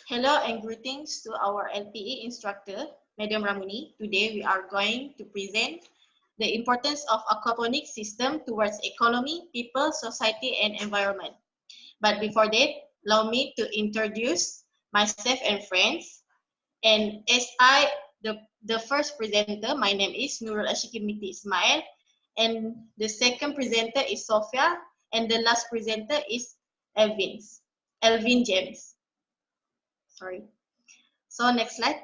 Hello and greetings to our LPE instructor, Madam Ramuni. Today we are going to present the importance of aquaponics system towards economy, people, society, and environment. But before that, allow me to introduce myself and friends. And as the first presenter, my name is Nurul Ashikimiti Ismail, and the second presenter is Sophia, and the last presenter is Elvin James. Sorry. So next slide.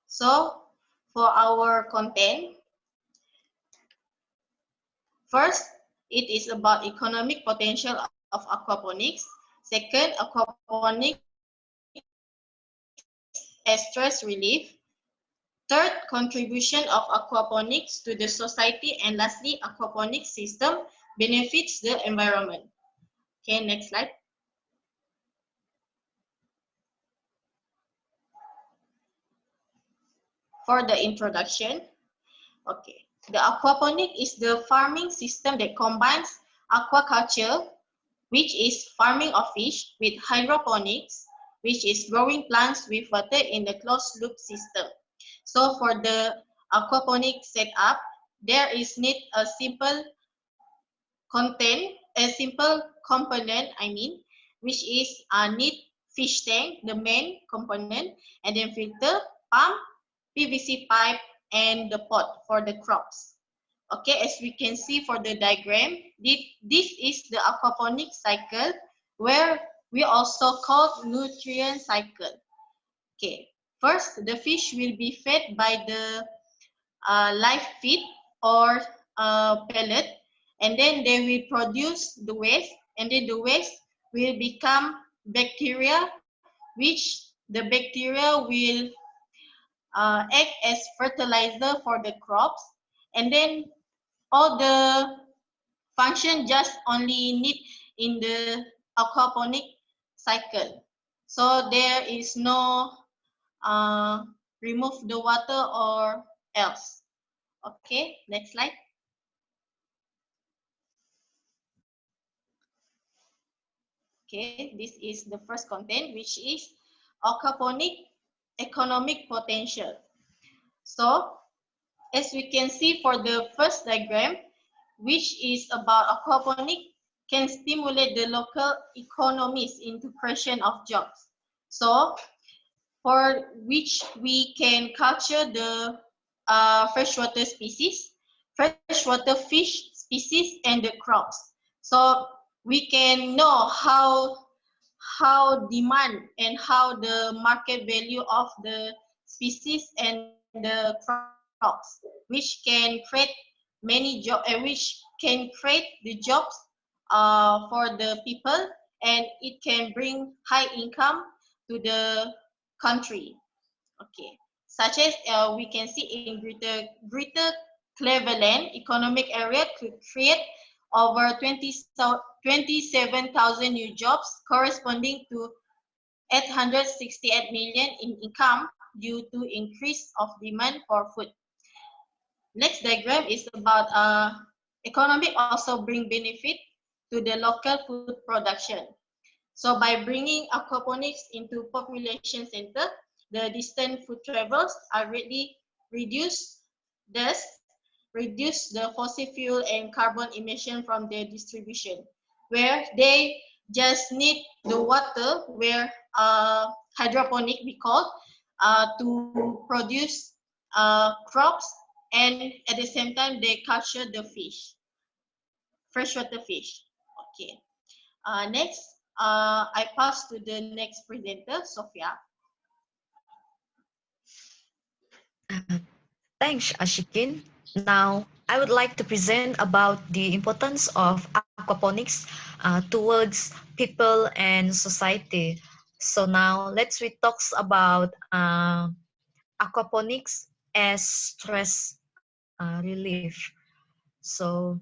So for our content, first, it is about economic potential of aquaponics. Second, aquaponics as stress relief. Third, contribution of aquaponics to the society. And lastly, aquaponics system benefits the environment. Okay, next slide. For the introduction, okay. The aquaponic is the farming system that combines aquaculture, which is farming of fish, with hydroponics, which is growing plants with water in the closed loop system. So for the aquaponic setup, there is need a simple component, which is a need fish tank, the main component, and then filter, pump, PVC pipe, and the pot for the crops. Okay, as we can see for the diagram, this is the aquaponic cycle, where we also call nutrient cycle. Okay, first the fish will be fed by the live feed or pellet, and then they will produce the waste, and then the waste will become bacteria, which the bacteria will act as fertilizer for the crops, and then all the function just only need in the aquaponic cycle. So there is no remove the water or else. Okay, next slide. Okay, this is the first content, which is aquaponic economic potential. So as we can see for the first diagram, which is about aquaponic can stimulate the local economies into creation of jobs. So for which we can culture the freshwater species, freshwater fish species, and the crops. So we can know how demand and how the market value of the species and the crops, which can create many jobs, which can create the jobs for the people, and it can bring high income to the country. Okay, such as we can see in Greater Cleveland economic area could create over 27,000 new jobs, corresponding to 868 million in income due to increase of demand for food. Next diagram is about economic also bring benefit to the local food production. So by bringing aquaponics into population center, the distant food travels are greatly reduced, thus reduce the fossil fuel and carbon emission from their distribution, where they just need the water, where hydroponic we call, to produce crops, and at the same time they capture the fish, freshwater fish. Okay. Next, I pass to the next presenter, Sophia. Thanks, Ashikin. Now, I would like to present about the importance of aquaponics towards people and society. So now, we talk about aquaponics as stress relief. So,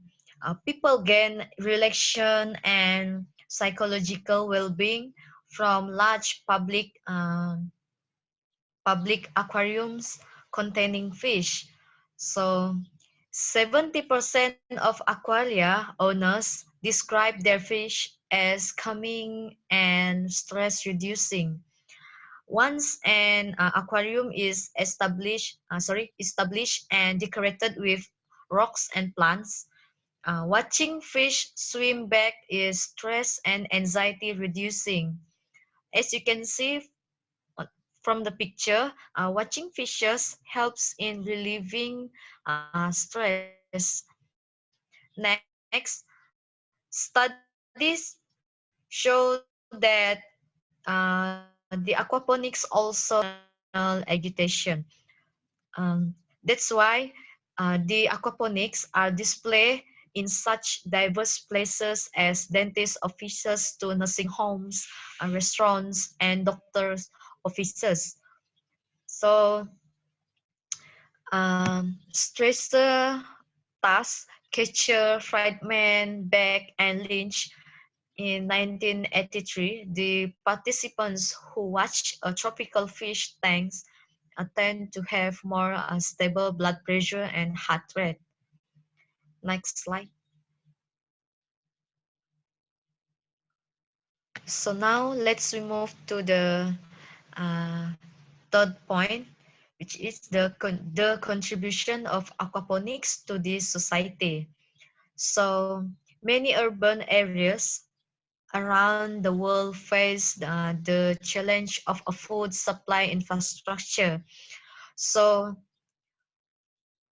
people gain relaxation and psychological well-being from large public aquariums containing fish. So 70% of aquaria owners describe their fish as calming and stress reducing. Once an aquarium is established and decorated with rocks and plants, watching fish swim back is stress and anxiety reducing. As you can see from the picture, watching fishes helps in relieving stress. Next, studies show that the aquaponics also emotional agitation. That's why the aquaponics are displayed in such diverse places as dentist offices to nursing homes, restaurants, and doctors' offices. So, Stresser, Task, Catcher, Friedman, Beck, and Lynch in 1983, the participants who watched tropical fish tanks tend to have more stable blood pressure and heart rate. Next slide. So now let's move to the uh, third point, which is the contribution of aquaponics to this society. So many urban areas around the world face the challenge of a food supply infrastructure. So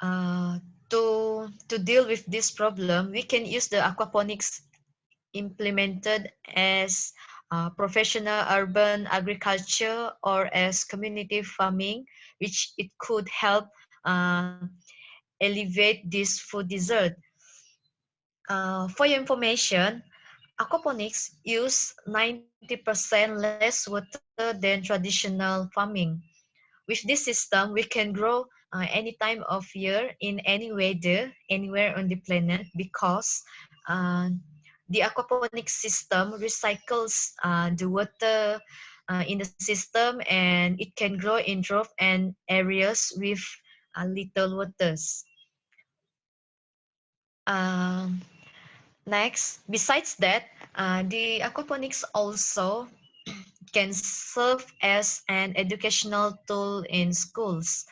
uh, to deal with this problem, we can use the aquaponics implemented as professional urban agriculture or as community farming, which it could help uh, alleviate this food desert. For your information, aquaponics use 90% less water than traditional farming. With this system, we can grow any time of year in any weather, anywhere on the planet, because uh, the aquaponics system recycles the water in the system, and it can grow in drought and areas with little waters. Um, Next, besides that, the aquaponics also can serve as an educational tool in schools.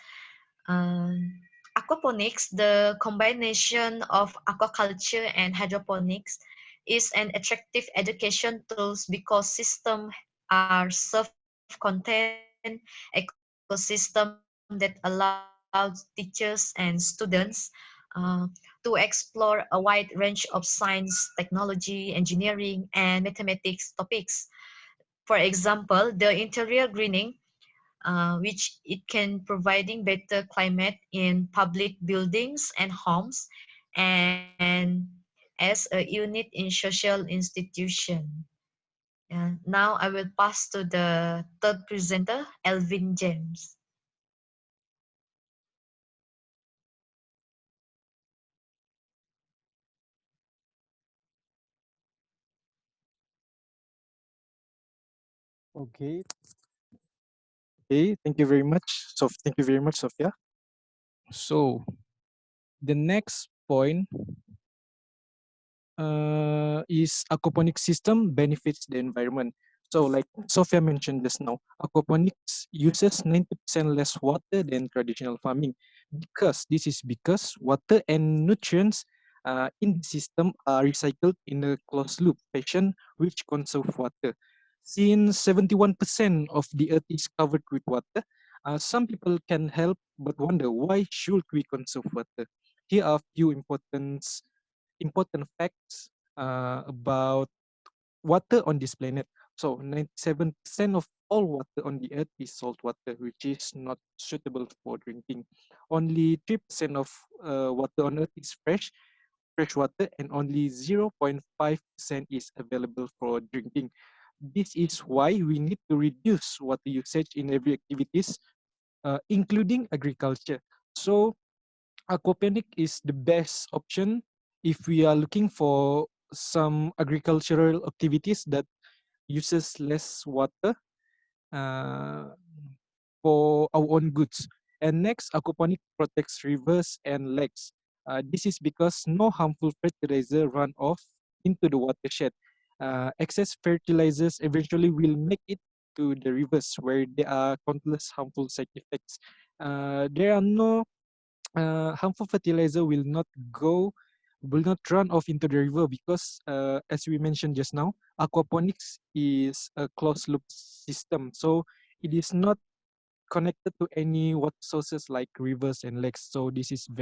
Um, Aquaponics, the combination of aquaculture and hydroponics, is an attractive education tools because systems are self-contained ecosystem that allows teachers and students to explore a wide range of science, technology, engineering, and mathematics topics. For example, the interior greening, which it can providing better climate in public buildings and homes, and as a unit in social institution. Now I will pass to the third presenter, Elvin James. Okay. Okay. Thank you very much. So thank you very much, Sophia. So the next point is aquaponic system benefits the environment. So like Sophia mentioned just now, aquaponics uses 90% less water than traditional farming because water and nutrients in the system are recycled in a closed loop fashion which conserve water. Since 71% of the earth is covered with water, some people can help but wonder why should we conserve water. Here are a few important facts about water on this planet. So 97% of all water on the earth is salt water, which is not suitable for drinking. Only 3% of water on earth is fresh water, and only 0.5% is available for drinking. This is why we need to reduce water usage in every activities, including agriculture. So aquaponic is the best option if we are looking for some agricultural activities that uses less water uh, for our own goods. And next, aquaponic protects rivers and lakes. This is because no harmful fertilizer run off into the watershed. Excess fertilizers eventually will make it to the rivers where there are countless harmful side effects. There are no harmful fertilizer will not run off into the river because as we mentioned just now, aquaponics is a closed loop system, so it is not connected to any water sources like rivers and lakes. So this is a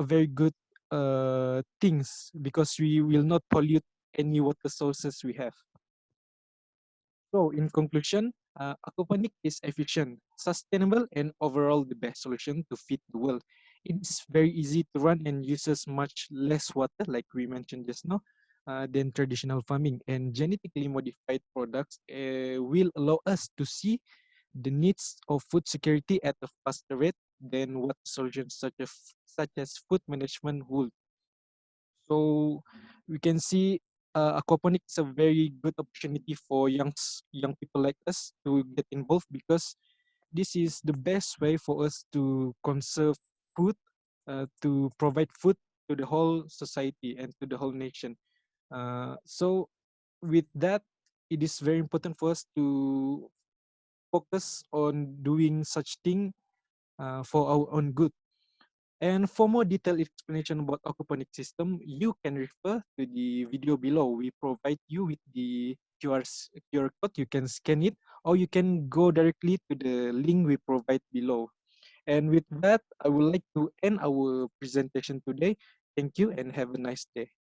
very good things because we will not pollute any water sources we have. So in conclusion, aquaponic is efficient, sustainable, and overall the best solution to feed the world. It is very easy to run and uses much less water, like we mentioned just now, than traditional farming. And genetically modified products will allow us to see the needs of food security at a faster rate than what solutions such as food management would. So we can see aquaponics is a very good opportunity for young people like us to get involved because this is the best way for us to conserve food, to provide food to the whole society and to the whole nation. So with that, it is very important for us to focus on doing such thing for our own good. And for more detailed explanation about aquaponic system, you can refer to the video below. We provide you with the QR code. You can scan it, or you can go directly to the link we provide below. And with that, I would like to end our presentation today. Thank you and have a nice day.